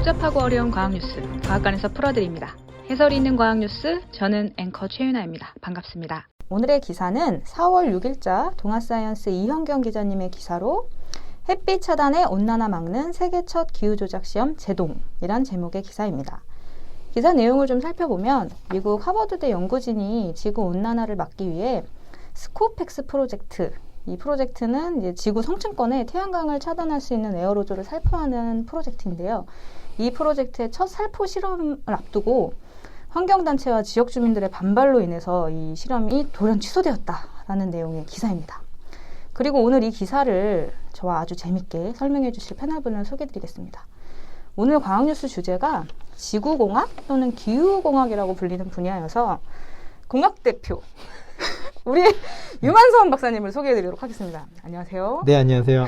복잡하고 어려운 과학 뉴스, 과학관에서 풀어드립니다. 해설이 있는 과학 뉴스, 저는 앵커 최윤아입니다. 반갑습니다. 오늘의 기사는 4월 6일자 동아사이언스 이현경 기자님의 기사로 햇빛 차단의 온난화 막는 세계 첫 기후조작 시험 제동이란 제목의 기사입니다. 기사 내용을 좀 살펴보면 미국 하버드대 연구진이 지구 온난화를 막기 위해 스코펙스 프로젝트, 이 프로젝트는 이제 지구 성층권에 태양광을 차단할 수 있는 에어로졸을 살포하는 프로젝트인데요. 이 프로젝트의 첫 살포 실험을 앞두고 환경단체와 지역 주민들의 반발로 인해서 이 실험이 돌연 취소되었다라는 내용의 기사입니다. 그리고 오늘 이 기사를 저와 아주 재밌게 설명해 주실 패널분을 소개해 드리겠습니다. 오늘 과학뉴스 주제가 지구공학 또는 기후공학이라고 불리는 분야여서 공학 대표 우리 유만선 박사님을 소개해드리도록 하겠습니다. 안녕하세요. 네, 안녕하세요.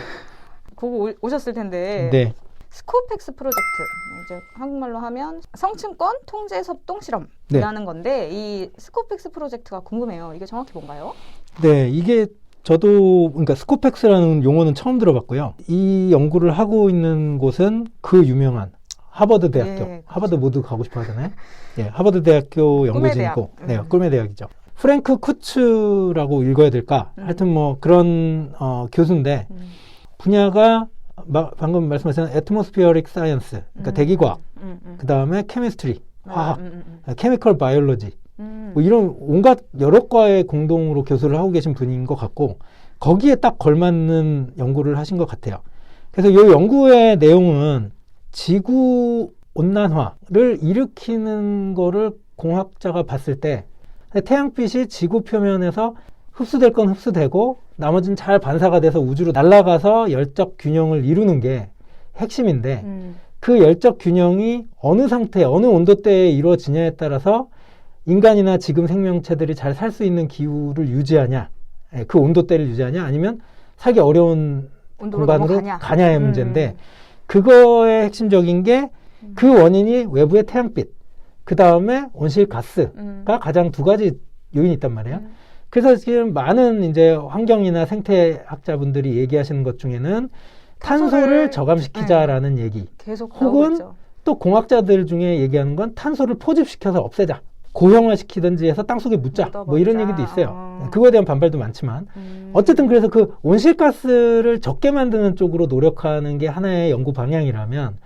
그거 오셨을 텐데 네. 스코펙스 프로젝트, 이제 한국말로 하면 성층권 통제 협동 실험이라는 건데 이 스코펙스 프로젝트가 궁금해요. 이게 정확히 뭔가요? 네, 이게 저도 그러니까 스코펙스라는 용어는 처음 들어봤고요. 이 연구를 하고 있는 곳은 그 유명한 하버드 대학교. 네, 그렇죠. 하버드 모두 가고 싶어 하잖아요. 예, 하버드 대학교 연구진이고, 네, 꿈의 대학이죠. 프랭크 쿠츠라고 읽어야 될까? 하여튼 뭐 그런 교수인데 분야가 방금 말씀하신 애트모스피어릭 사이언스, 그러니까 대기과학, 그 다음에 케미스트리, 화학, 케미컬 바이올로지, 뭐 이런 온갖 여러 과의 공동으로 교수를 하고 계신 분인 것 같고 거기에 딱 걸맞는 연구를 하신 것 같아요. 그래서 이 연구의 내용은 지구 온난화를 일으키는 거를 공학자가 봤을 때 태양빛이 지구 표면에서 흡수될 건 흡수되고 나머지는 잘 반사가 돼서 우주로 날아가서 열적 균형을 이루는 게 핵심인데 그 열적 균형이 어느 상태, 어느 온도대에 이루어지냐에 따라서 인간이나 지금 생명체들이 잘 살 수 있는 기후를 유지하냐, 그 온도대를 유지하냐, 아니면 살기 어려운 공간으로 가냐의 문제인데 그거의 핵심적인 게 그 원인이 외부의 태양빛, 그 다음에 온실가스가 가장 두 가지 요인이 있단 말이에요. 그래서 지금 많은 이제 환경이나 생태학자분들이 얘기하시는 것 중에는 탄소를 저감시키자라는 얘기, 계속 혹은 있죠. 또 공학자들 중에 얘기하는 건 탄소를 포집시켜서 없애자, 고형화시키든지 해서 땅속에 묻자, 뭐 이런 얘기도 있어요. 그거에 대한 반발도 많지만 어쨌든 그래서 그 온실가스를 적게 만드는 쪽으로 노력하는 게 하나의 연구 방향이라면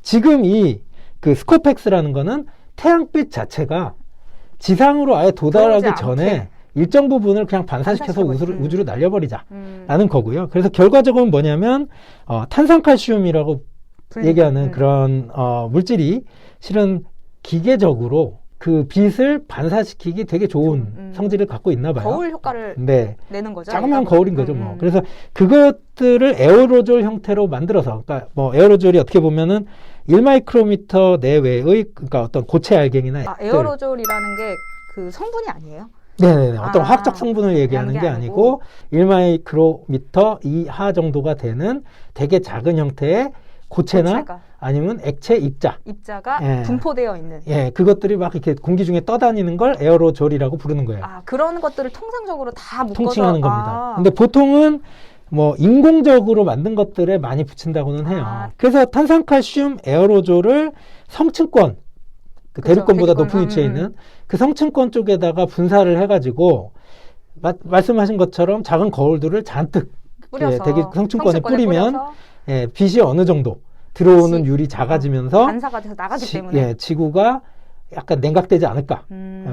지금 이 그 스코펙스라는 거는 태양빛 자체가 지상으로 아예 도달하기 전에 일정 부분을 그냥 반사시켜서 우주로 날려버리자라는 거고요. 그래서 결과적으로 뭐냐면 탄산칼슘이라고 얘기하는 그런 물질이 실은 기계적으로 그 빛을 반사시키기 되게 좋은 성질을 갖고 있나 봐요. 거울 효과를 내는 거죠. 자그마한 거울인 거죠, 뭐. 그래서 그것들을 에어로졸 형태로 만들어서, 그러니까 뭐 에어로졸이 어떻게 보면은 1마이크로미터 내외의 그러니까 어떤 고체 알갱이나 에어로졸이라는 게 그 성분이 아니에요? 네네네. 어떤 화학적 성분을 얘기하는 게 아니고 1마이크로미터 이하 정도가 되는 되게 작은 형태의 고체나 아니면 액체 입자가 분포되어 있는. 예, 그것들이 막 이렇게 공기 중에 떠다니는 걸 에어로졸이라고 부르는 거예요. 그런 것들을 통상적으로 다 묶어서 통칭하는 겁니다. 근데 보통은 뭐 인공적으로 만든 것들에 많이 붙인다고는 해요. 그래서 탄산칼슘 에어로졸을 성층권, 그 대륙권보다 높은 위치에 있는 그 성층권 쪽에다가 분사를 해가지고 말씀하신 것처럼 작은 거울들을 잔뜩 대기 성층권에 뿌리면 빛이 어느 정도 들어오는 율이 작아지면서 반사가 돼서 나가기 때문에 지구가 약간 냉각되지 않을까,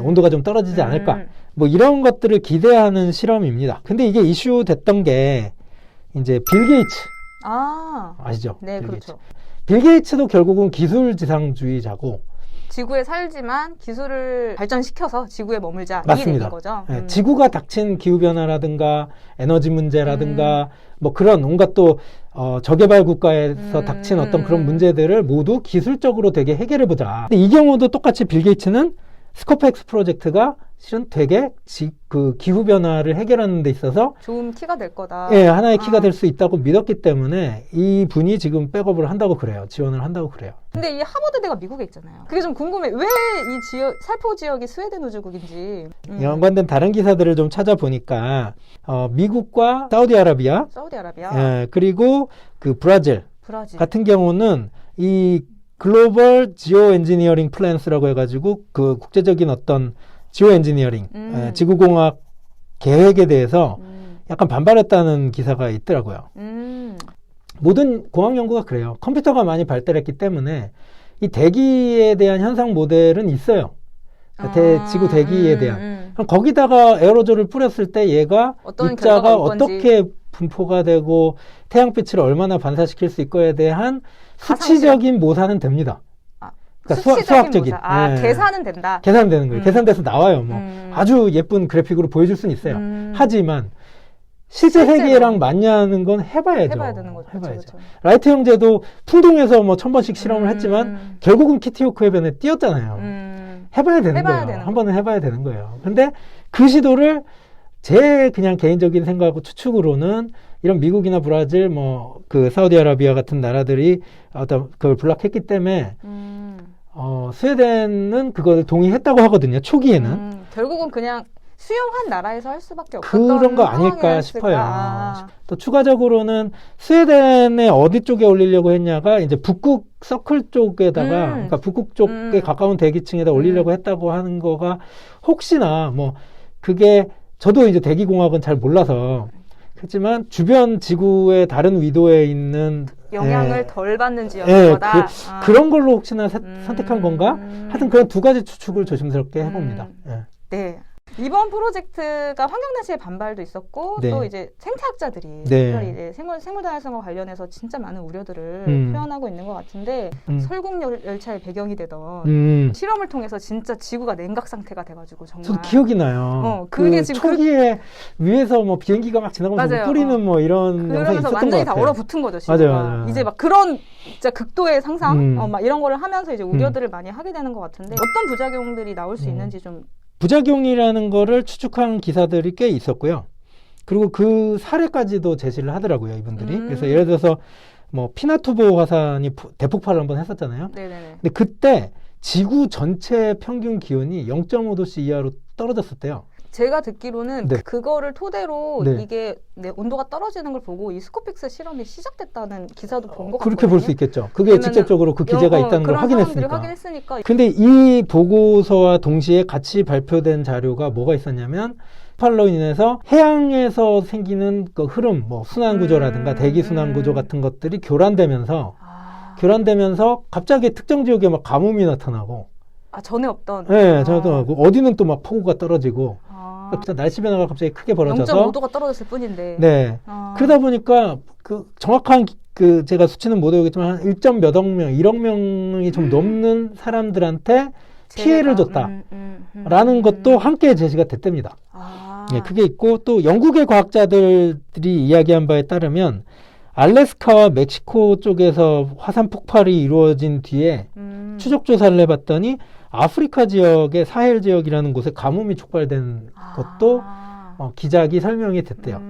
온도가 좀 떨어지지 않을까, 뭐 이런 것들을 기대하는 실험입니다. 근데 이게 이슈 됐던 게 이제 빌 게이츠 아시죠? 네, 그렇죠. 빌 게이츠도 결국은 기술지상주의자고 지구에 살지만 기술을 발전시켜서 지구에 머물자, 맞습니다. 이게 되는 거죠. 지구가 닥친 기후변화라든가 에너지 문제라든가 뭐 그런 온갖 또 저개발 국가에서 닥친 어떤 그런 문제들을 모두 기술적으로 되게 해결해보자. 근데 이 경우도 똑같이 빌 게이츠는 스코펙스 프로젝트가 실은 되게 그 기후변화를 해결하는 데 있어서 좋은 키가 될 거다. 예, 하나의 키가 될 수 있다고 믿었기 때문에 이 분이 지금 백업을 한다고 그래요. 지원을 한다고 그래요. 근데 이 하버드대가 미국에 있잖아요. 그게 좀 궁금해. 왜 이 살포 지역이 스웨덴 우주국인지. 연관된 다른 기사들을 좀 찾아보니까 미국과 사우디아라비아, 예, 그리고 그 브라질 같은 경우는 이 글로벌 지오 엔지니어링 플랜스라고 해가지고 그 국제적인 어떤 지오 엔지니어링, 지구공학 계획에 대해서 약간 반발했다는 기사가 있더라고요. 모든 공학 연구가 그래요. 컴퓨터가 많이 발달했기 때문에 이 대기에 대한 현상 모델은 있어요. 지구 대기에 대한. 그럼 거기다가 에어로졸을 뿌렸을 때 얘가 입자가 어떻게 분포가 되고 태양빛을 얼마나 반사시킬 수 있고에 대한 수치적인 모사는 됩니다. 그러니까 수학적인. 계산은 된다. 계산되는 거예요. 계산돼서 나와요. 뭐 아주 예쁜 그래픽으로 보여줄 수는 있어요. 하지만 실제 세계랑 맞냐는 건 해봐야죠. 해봐야 되는 거죠. 해봐야죠. 그쵸. 라이트 형제도 풍동에서 뭐 1000번씩 실험을 했지만 결국은 키티호크 해변에 뛰었잖아요. 해봐야 되는 거예요. 한 번은 해봐야 되는 거예요. 근데 그 시도를 제 그냥 개인적인 생각하고 추측으로는 이런 미국이나 브라질, 뭐 그 사우디아라비아 같은 나라들이 어떤 그걸 블락했기 때문에 스웨덴은 그걸 동의했다고 하거든요. 초기에는. 결국은 그냥 수용한 나라에서 할 수밖에 없었던 그런 거 아닐까 싶어요. 또 추가적으로는 스웨덴의 어디 쪽에 올리려고 했냐가 이제 북극 서클 쪽에다가 그러니까 북극 쪽에 가까운 대기층에다 올리려고 했다고 하는 거가 혹시나 뭐 그게 저도 이제 대기공학은 잘 몰라서 그렇지만 주변 지구의 다른 위도에 있는 영향을 덜 받는 지역인 거다. 그런 걸로 혹시나 선택한 건가? 하여튼 그런 두 가지 추측을 조심스럽게 해봅니다. 네. 이번 프로젝트가 환경단체의 반발도 있었고 네. 또 이제 생태학자들이 네. 특별히 이제 생물 다양성과 관련해서 진짜 많은 우려들을 표현하고 있는 것 같은데 설국 열차의 배경이 되던 실험을 통해서 진짜 지구가 냉각 상태가 돼가지고 정말 저도 기억이 나요. 그게 그 지금 초기에 위에서 뭐 비행기가 막 지나가면서 뿌리는 뭐 이런 영상이 그러면서 있었던 것 완전히 같아요. 다 얼어붙은 거죠. 지구가. 맞아요. 이제 막 그런 진짜 극도의 상상 막 이런 거를 하면서 이제 우려들을 많이 하게 되는 것 같은데 어떤 부작용들이 나올 수 있는지 좀 부작용이라는 거를 추측한 기사들이 꽤 있었고요. 그리고 그 사례까지도 제시를 하더라고요, 이분들이. 그래서 예를 들어서 뭐 피나투보 화산이 대폭발을 한번 했었잖아요. 네네네. 근데 그때 지구 전체 평균 기온이 0.5도씨 이하로 떨어졌었대요. 제가 듣기로는 네. 그거를 토대로 네. 이게 온도가 떨어지는 걸 보고 이 스코픽스 실험이 시작됐다는 기사도 본 것 같거든요. 그렇게 볼 수 있겠죠. 그게 직접적으로 그 기재가 있다는 걸 확인했으니까. 근데 이 보고서와 동시에 같이 발표된 자료가 뭐가 있었냐면 폭발로 인해서 해양에서 생기는 그 흐름, 뭐 순환 구조라든가 대기 순환 구조 같은 것들이 교란되면서 갑자기 특정 지역에 막 가뭄이 나타나고 전에 없던 네, 어디는 또 막 폭우가 떨어지고 날씨 변화가 갑자기 크게 벌어져서 0.5도가 떨어졌을 뿐인데 네. 그러다 보니까 그 정확한 그 제가 수치는 못 외우겠지만 한 1점 몇억 명, 1억 명이 좀 넘는 사람들한테 피해를 줬다라는 것도 함께 제시가 됐답니다. 네, 그게 있고 또 영국의 과학자들이 이야기한 바에 따르면 알래스카와 멕시코 쪽에서 화산 폭발이 이루어진 뒤에 추적 조사를 해봤더니 아프리카 지역의 사헬 지역이라는 곳에 가뭄이 촉발된 것도 기작이 설명이 됐대요.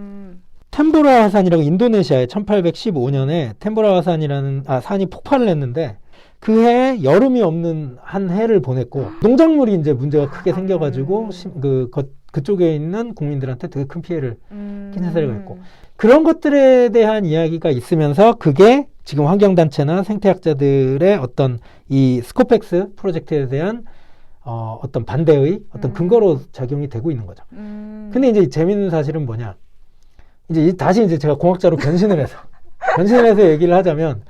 템보라 화산이라고 인도네시아에 1815년에 템보라 화산이라는 산이 폭발을 했는데 그 해에 여름이 없는 한 해를 보냈고 농작물이 이제 문제가 크게 생겨가지고 그쪽에 있는 국민들한테 되게 큰 피해를 끼친 사례가 있고 그런 것들에 대한 이야기가 있으면서 그게 지금 환경단체나 생태학자들의 어떤 이 스코펙스 프로젝트에 대한 어떤 반대의 어떤 근거로 작용이 되고 있는 거죠. 근데 이제 재밌는 사실은 뭐냐. 다시 제가 공학자로 변신을 해서 얘기를 하자면,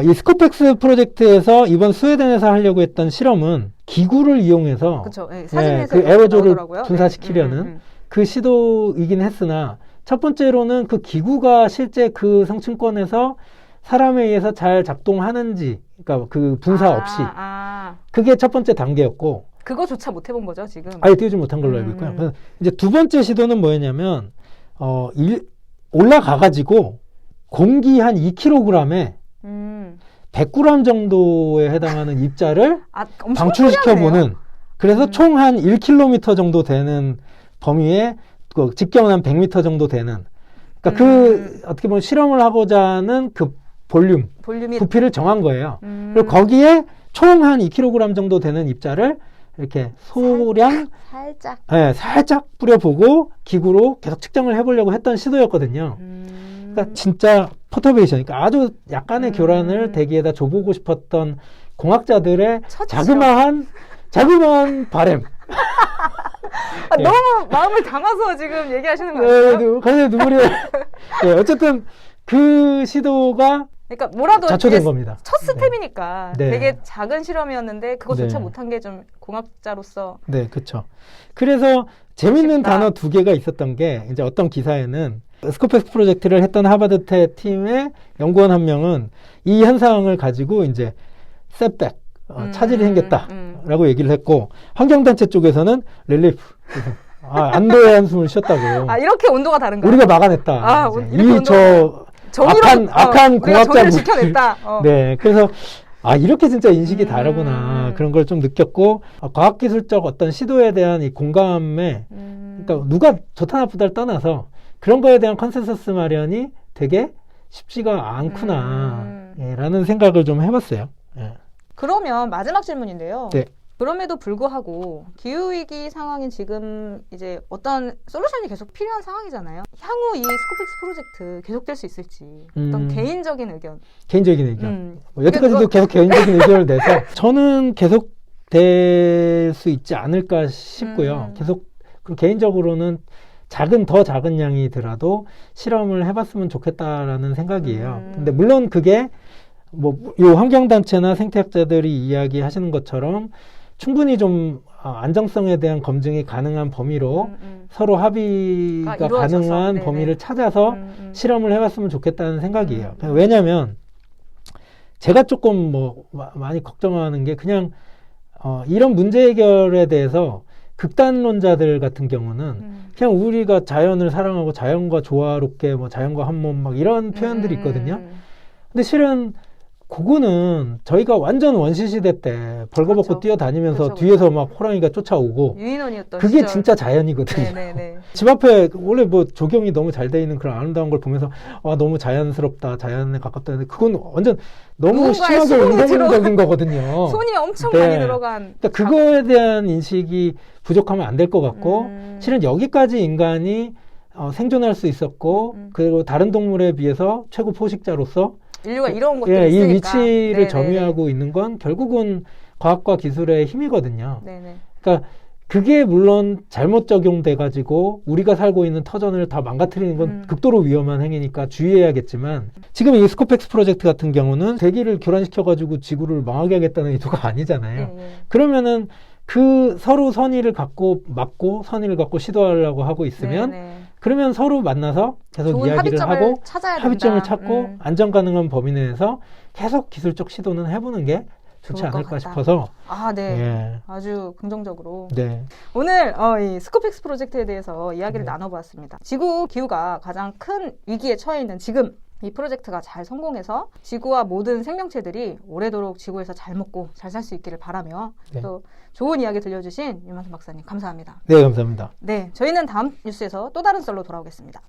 이 스코펙스 프로젝트에서 이번 스웨덴에서 하려고 했던 실험은 기구를 이용해서 그쵸, 사진에서 그 에어로졸을 나오더라고요. 분사시키려는 그 시도이긴 했으나 첫 번째로는 그 기구가 실제 그 성층권에서 사람에 의해서 잘 작동하는지, 그러니까 그 분사 없이 그게 첫 번째 단계였고 그거조차 못 해본 거죠 지금. 아예 띄우지 못한 걸로 알고 있고요. 그래서 이제 두 번째 시도는 뭐였냐면 올라가가지고 공기 한 2kg에 100g 정도에 해당하는 입자를 방출시켜보는 그래서 총 한 1km 정도 되는 범위에 직경은 한 100m 정도 되는 그러니까 어떻게 보면 실험을 하고자 하는 그 볼륨이 부피를 정한 거예요. 그리고 거기에 총 한 2kg 정도 되는 입자를 이렇게 소량 살짝 뿌려보고 기구로 계속 측정을 해보려고 했던 시도였거든요. 그러니까 진짜 퍼터베이션, 그러니까 아주 약간의 교란을 대기에다 줘보고 싶었던 공학자들의 첫 자그마한 바램. 아, 예. 너무 마음을 담아서 지금 얘기하시는 거 아니에요? 가슴에 눈물이. 예, 어쨌든 그 시도가 그러니까 뭐라도 자초된 이게 겁니다. 첫 스텝이니까 네. 되게 작은 실험이었는데 그것조차 네. 못한 게 좀 공학자로서 네, 그렇죠. 그래서 재밌는 아쉽다. 단어 두 개가 있었던 게 이제 어떤 기사에는 스코펙스 프로젝트를 했던 하버드 팀의 연구원 한 명은 이 현상을 가지고 이제 셋백, 차질이 생겼다라고 얘기를 했고 환경단체 쪽에서는 릴리프, 안도의 한숨을 쉬었다고. 아 이렇게 온도가 다른가요? 우리가 막아냈다. 아, 이제 이렇게 저 악한 우리가 정의를 공학자 지켜냈다. 네, 그래서 이렇게 진짜 인식이 다르구나 그런 걸 좀 느꼈고 과학기술적 어떤 시도에 대한 이 공감에 그러니까 누가 좋다 나쁘다를 떠나서 그런 거에 대한 컨센서스 마련이 되게 쉽지가 않구나 라는 생각을 좀 해봤어요. 예. 그러면 마지막 질문인데요. 네. 그럼에도 불구하고 기후위기 상황인 지금 이제 어떤 솔루션이 계속 필요한 상황이잖아요. 향후 이 스코펙스 프로젝트 계속될 수 있을지 어떤 개인적인 의견. 개인적인 의견. 여태까지도 계속 개인적인 의견을 내서 저는 계속 될 수 있지 않을까 싶고요. 계속 그리고 개인적으로는 더 작은 양이더라도 실험을 해봤으면 좋겠다라는 생각이에요. 근데 물론 그게 요 환경단체나 생태학자들이 이야기하시는 것처럼 충분히 좀 안정성에 대한 검증이 가능한 범위로 서로 합의가 가능한 범위를 찾아서 실험을 해봤으면 좋겠다는 생각이에요. 왜냐하면 제가 조금 많이 걱정하는 게 그냥 이런 문제 해결에 대해서 극단론자들 같은 경우는 그냥 우리가 자연을 사랑하고 자연과 조화롭게 자연과 한 몸 막 이런 표현들이 있거든요. 근데 실은 그거는 저희가 완전 원시 시대 때 벌거벗고 그렇죠. 뛰어다니면서 그렇죠, 뒤에서 막 호랑이가 쫓아오고 유인원이었던 그게 시절. 진짜 자연이거든요. 네네네. 집 앞에 원래 조경이 너무 잘 돼 있는 그런 아름다운 걸 보면서 너무 자연스럽다, 자연에 가깝다 했는데 그건 완전 너무 누군가의 심하게 손이 운동적인 거거든요. 손이 엄청 네. 많이 들어간. 그러니까 그거에 대한 인식이 부족하면 안 될 것 같고 실은 여기까지 인간이 생존할 수 있었고 그리고 다른 동물에 비해서 최고 포식자로서 인류가 이런 것도 이 있으니까. 위치를 네네네. 점유하고 있는 건 결국은 과학과 기술의 힘이거든요. 네네. 그러니까 그게 물론 잘못 적용돼 가지고 우리가 살고 있는 터전을 다 망가뜨리는 건 극도로 위험한 행위니까 주의해야겠지만 지금 이 스코펙스 프로젝트 같은 경우는 대기를 교란시켜 가지고 지구를 망하게 하겠다는 의도가 아니잖아요. 그러면은 그 서로 선의를 갖고 막고 선의를 갖고 시도하려고 하고 있으면 네네. 그러면 서로 만나서 계속 좋은 이야기를 합의점을 하고 찾아야 합의점을 된다. 찾고 안전 가능한 범위 내에서 계속 기술적 시도는 해보는 게 좋지 좋을 것 않을까 같다. 싶어서 네. 예. 아주 긍정적으로. 네. 오늘 이 스코펙스 프로젝트에 대해서 이야기를 네. 나눠보았습니다. 지구 기후가 가장 큰 위기에 처해 있는 지금 이 프로젝트가 잘 성공해서 지구와 모든 생명체들이 오래도록 지구에서 잘 먹고 잘 살 수 있기를 바라며 네. 또 좋은 이야기 들려주신 유만순 박사님 감사합니다. 네, 감사합니다. 네, 저희는 다음 뉴스에서 또 다른 썰로 돌아오겠습니다.